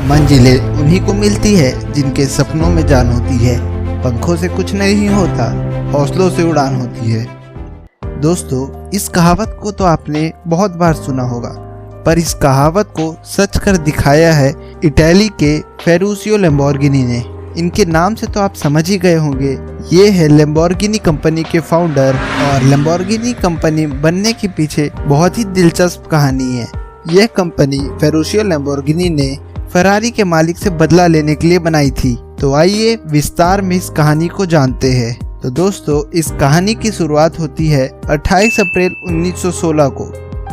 मंजिलें उन्हीं को मिलती है जिनके सपनों में जान होती है। पंखों से कुछ नहीं होता, हौसलों से उड़ान होती है। दोस्तों, इस कहावत को तो आपने बहुत बार सुना होगा, पर इस कहावत को सच कर दिखाया है इटली के फेरुशियो लैम्बोर्गिनी ने। इनके नाम से तो आप समझ ही गए होंगे, ये है लैम्बोर्गिनी कंपनी के फाउंडर। और लैम्बोर्गिनी कंपनी बनने के पीछे बहुत ही दिलचस्प कहानी है। यह कंपनी फेरुशियो लैम्बोर्गिनी ने फरारी के मालिक से बदला लेने के लिए बनाई थी। तो आइए विस्तार में इस कहानी को जानते हैं। तो दोस्तों, इस कहानी की शुरुआत होती है 28 अप्रैल 1916 को,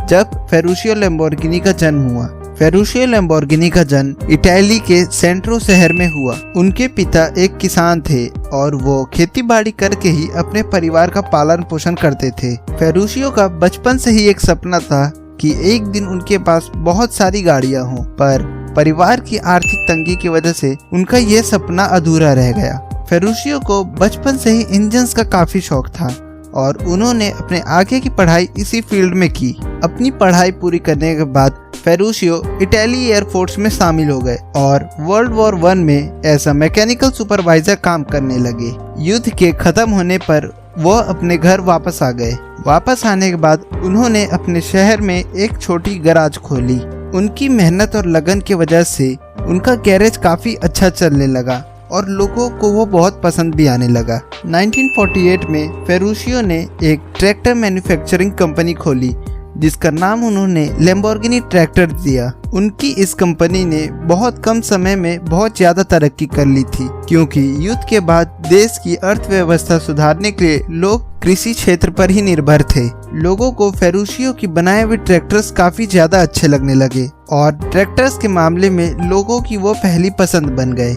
जब फेरुशियो लैम्बोर्गिनी का जन्म हुआ। फेरुशियो लैम्बोर्गिनी का जन्म इटली के सेंट्रो शहर में हुआ। उनके पिता एक किसान थे और वो खेती बाड़ी करके ही अपने परिवार का पालन पोषण करते थे। फेरुशियो का बचपन से ही एक सपना था कि एक दिन उनके पास बहुत सारी गाड़ियां हों, पर परिवार की आर्थिक तंगी की वजह से उनका ये सपना अधूरा रह गया। फेरुशियो को बचपन से ही इंजन्स का काफी शौक था और उन्होंने अपने आगे की पढ़ाई इसी फील्ड में की। अपनी पढ़ाई पूरी करने के बाद फेरुशियो इटली एयरफोर्स में शामिल हो गए और वर्ल्ड वॉर 1 में ऐसा मैकेनिकल सुपरवाइजर काम करने लगे। युद्ध के खत्म होने पर वह अपने घर वापस आ गए। वापस आने के बाद उन्होंने अपने शहर में एक छोटी गैराज खोली। उनकी मेहनत और लगन की वजह से उनका गैरेज काफी अच्छा चलने लगा और लोगों को वो बहुत पसंद भी आने लगा। 1948 में फेरुशियो ने एक ट्रैक्टर मैन्युफैक्चरिंग कंपनी खोली, जिसका नाम उन्होंने लैम्बोर्गिनी ट्रैक्टर दिया। उनकी इस कंपनी ने बहुत कम समय में बहुत ज्यादा तरक्की कर ली थी, क्योंकि युद्ध के बाद देश की अर्थव्यवस्था सुधारने के लिए लोग कृषि क्षेत्र पर ही निर्भर थे। लोगों को फेरुशियो की बनाए हुए ट्रैक्टर्स काफी ज्यादा अच्छे लगने लगे और ट्रैक्टर्स के मामले में लोगों की वो पहली पसंद बन गए।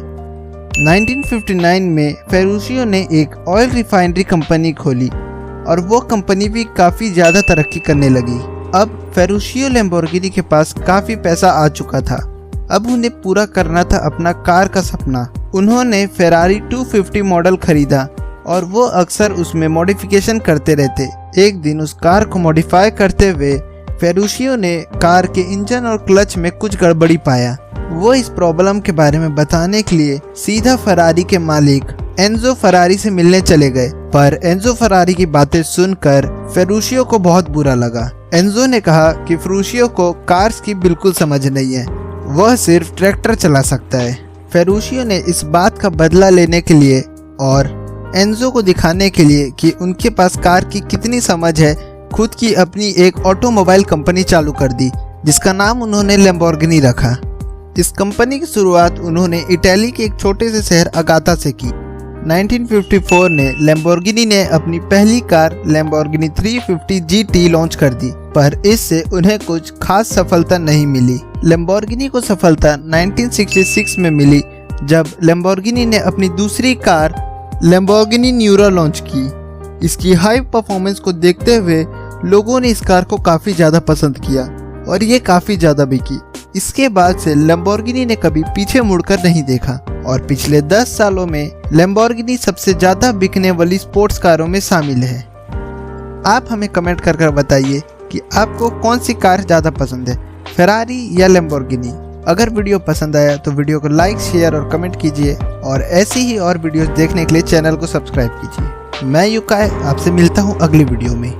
1959 में फेरुशियो ने एक ऑयल रिफाइनरी कंपनी खोली और वो कंपनी भी काफी ज्यादा तरक्की करने लगी। अब फेरुशियो लैम्बोर्गिनी के पास काफी पैसा आ चुका था। अब उन्हें पूरा करना था अपना कार का सपना। उन्होंने फेरारी 250 मॉडल खरीदा और वो अक्सर उसमें मॉडिफिकेशन करते रहते। एक दिन उस कार को मॉडिफाई करते हुए फेरुशियो ने कार के इंजन और क्लच में कुछ गड़बड़ी पाया। वो इस प्रॉब्लम के बारे में बताने के लिए सीधा फरारी के मालिक एनजो फरारी से मिलने चले गए, पर एनजो फरारी की बातें सुनकर फेरुशियो को बहुत बुरा लगा। एनजो ने कहा कि फेरुशियो को कार्स की बिल्कुल समझ नहीं है, वह सिर्फ ट्रैक्टर चला सकता है। फेरुशियो ने इस बात का बदला लेने के लिए और एनजो को दिखाने के लिए कि उनके पास कार की कितनी समझ है, खुद की अपनी एक ऑटोमोबाइल कंपनी चालू कर दी, जिसका नाम उन्होंने लैम्बोर्गिनी रखा। इस कंपनी की शुरुआत उन्होंने इटली के एक छोटे से शहर अगाता से की। 1954 में लैम्बोर्गिनी ने अपनी पहली कार लैम्बोर्गिनी 350 GT लॉन्च कर दी, पर इससे उन्हें कुछ खास सफलता नहीं मिली। लैम्बोर्गिनी को सफलता 1966 में मिली, जब लैम्बोर्गिनी ने अपनी दूसरी कार लैम्बोर्गिनी न्यूरा लॉन्च की। इसकी हाई परफॉर्मेंस को देखते हुए लोगों ने इस कार को काफ़ी ज़्यादा पसंद किया और ये काफ़ी ज़्यादा बिकी। इसके बाद से लैम्बोर्गिनी ने कभी पीछे मुड़कर नहीं देखा और पिछले 10 सालों में लैम्बोर्गिनी सबसे ज़्यादा बिकने वाली स्पोर्ट्स कारों में शामिल है। आप हमें कमेंट कर बताइए कि आपको कौन सी कार ज़्यादा पसंद है, फेरारी या लैम्बोर्गिनी। अगर वीडियो पसंद आया तो वीडियो को लाइक, शेयर और कमेंट कीजिए और ऐसी ही और वीडियोस देखने के लिए चैनल को सब्सक्राइब कीजिए। मैं युकाय आपसे मिलता हूँ अगली वीडियो में।